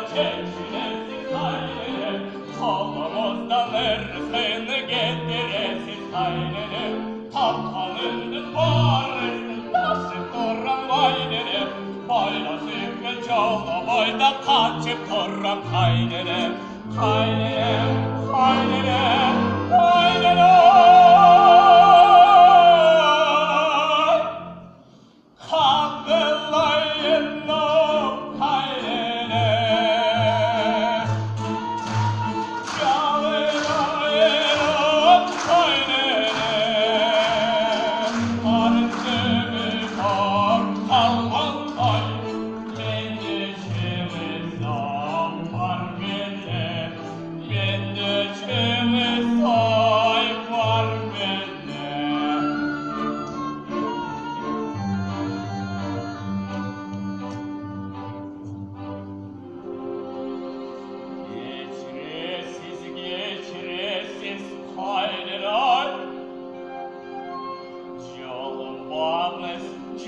çekilesiz hayrine, kolumuzdan ırzını getiresiz hayrine, taptanın bağrısın taşı duran hayrine, boylasık ve çoğla boyda kaçıp duran hayrine, hayrine, hayrine, hayrine.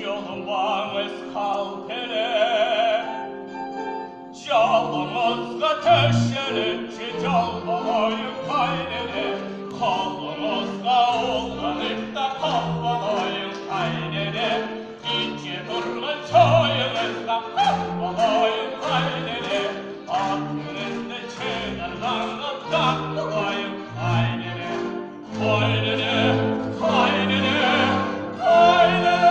Yolumuz kaltere, yolumuzda töşelikçi yolbalayım kaynere, kolumuzda oğlanıp da kalbalayım kaynere, İnce durma çoyumuzda kalbalayım kaynere, aklınızda çınarlarla kalbalayım kaynere, kaynere, kaynere, kaynere.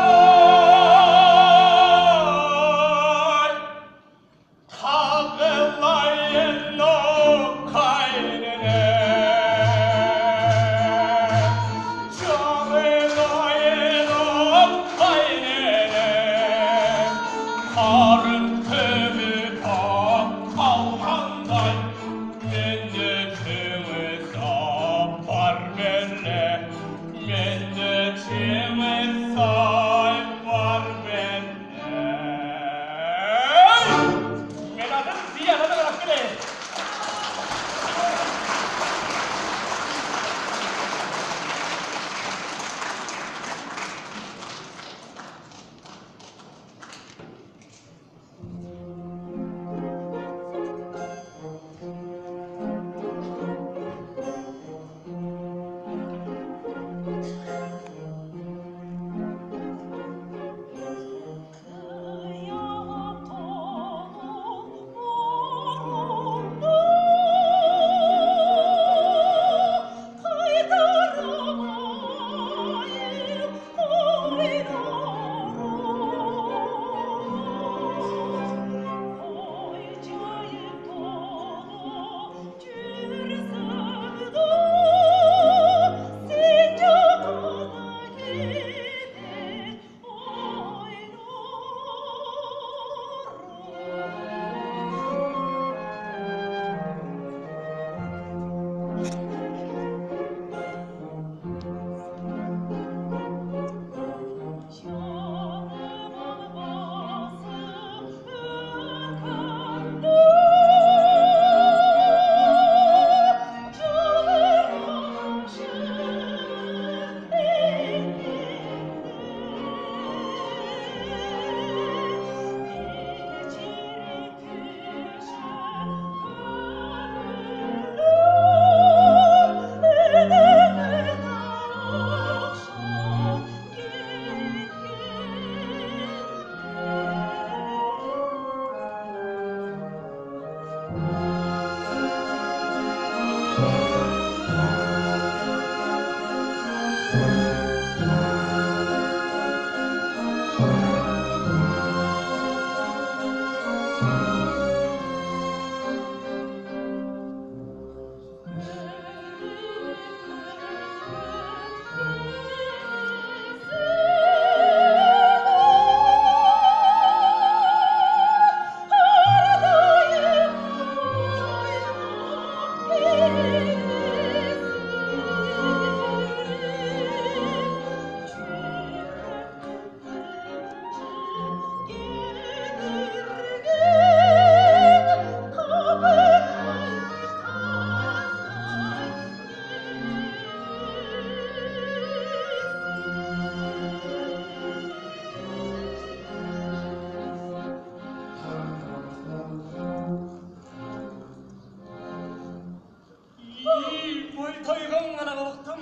toygan gana kılıktım.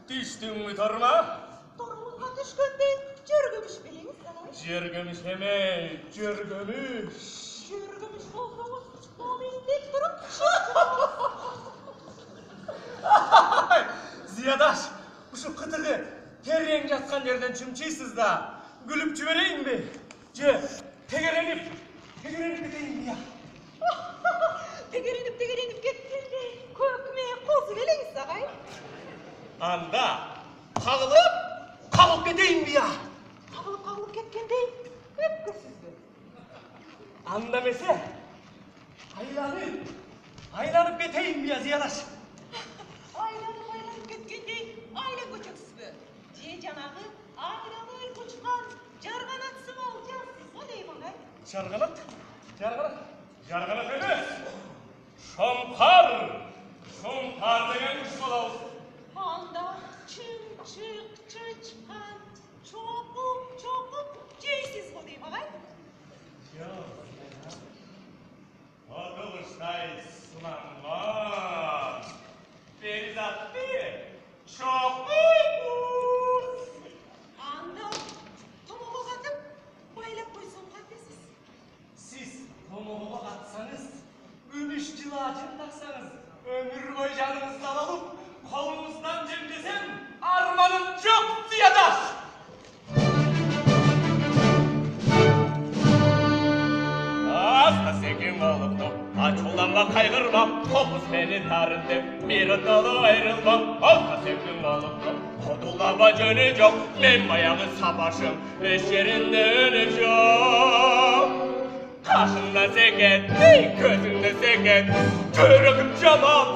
Düştün mü torma? Tormuzga düşkende jörgümüş biliniz ağay. Jörgümüş eme, jörgümüş. Jörgümüş bolsanız, onu indek durup Ziyadaş, şu kıtığı terreğin yatkan yerden çımçıysız da gülüp cüvereyim mi? Tegerenip gideyim mi ya? Tegerenip getkende kökmeye kozu veleniz ağay. Anda kağılıp gideyim mi ya? Kağılıp getkende hep kısızdı. Anda mese aylanıp beteyim mi ya Ziyadaş? Aylanıp getkende ayla göçüksüzbü. Diye canağı aylanır uçkan jarganatsın olacağız. O deyim ağay. Jarganat emes. Şompar degen kuş bolabız. Anda çıçkan çokup ceysiz o deyim ağay. O kılıçtay sulanmaz. Berizat değil, çok uyuz. Anda tomoğu katıp baylap koysam katlesiz. Siz tomoğuma atsanız, gümüş cilacın taksanız, ömür boyu canınızdan alıp, kolunuzdan cemlesem, armanım çok Ziyadaş. Asla sekin olup aç olanla kaygırmam, topuz beni tarındım, bir dolu ayrılmam. Asla sekin olup kodulama cönü çok, men bayağı savaşım, eş yerinde öleceğim. Kaşında seket, gözünde seket, yüreğim canan,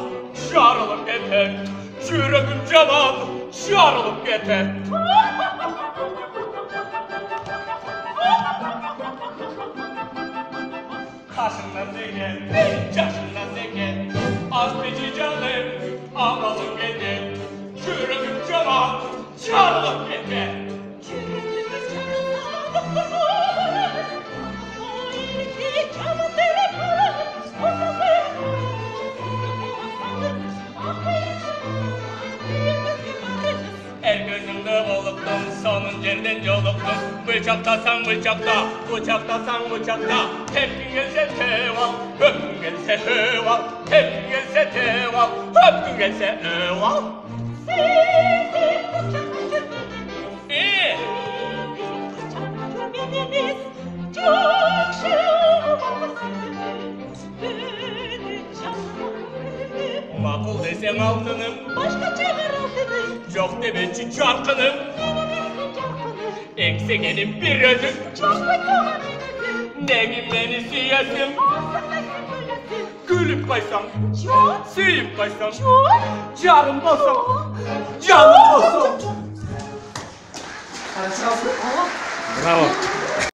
şarılıp yeter. Yüreğim canan, şarılıp yeter. Kaşında seket, yaşında seket, az bici canım, amalım yeter. Yüreğim canan, şarılıp yeter. Yüreğimiz canına camı telefonumuz Her gözümde oluktum, sonun yerden yoluktum. Bıçaktasan bıçakta, bıçaktasan bıçakta. Tepkin gelse teval, öpkün gelse höval. Tepkin gelse teval, öpkün gelse höval. çok Makul desem altınım, başka çevir altını. çok demeçi çarkınım. Eksegenim bir özüm, Çok kötü olan edesin. negim beni siyesim. Ağzındasın böylesin. Gülüp kaysam, Çok suyup kaysam, çok canım olsam, canım olsam. Hadi çalsın. Bravo.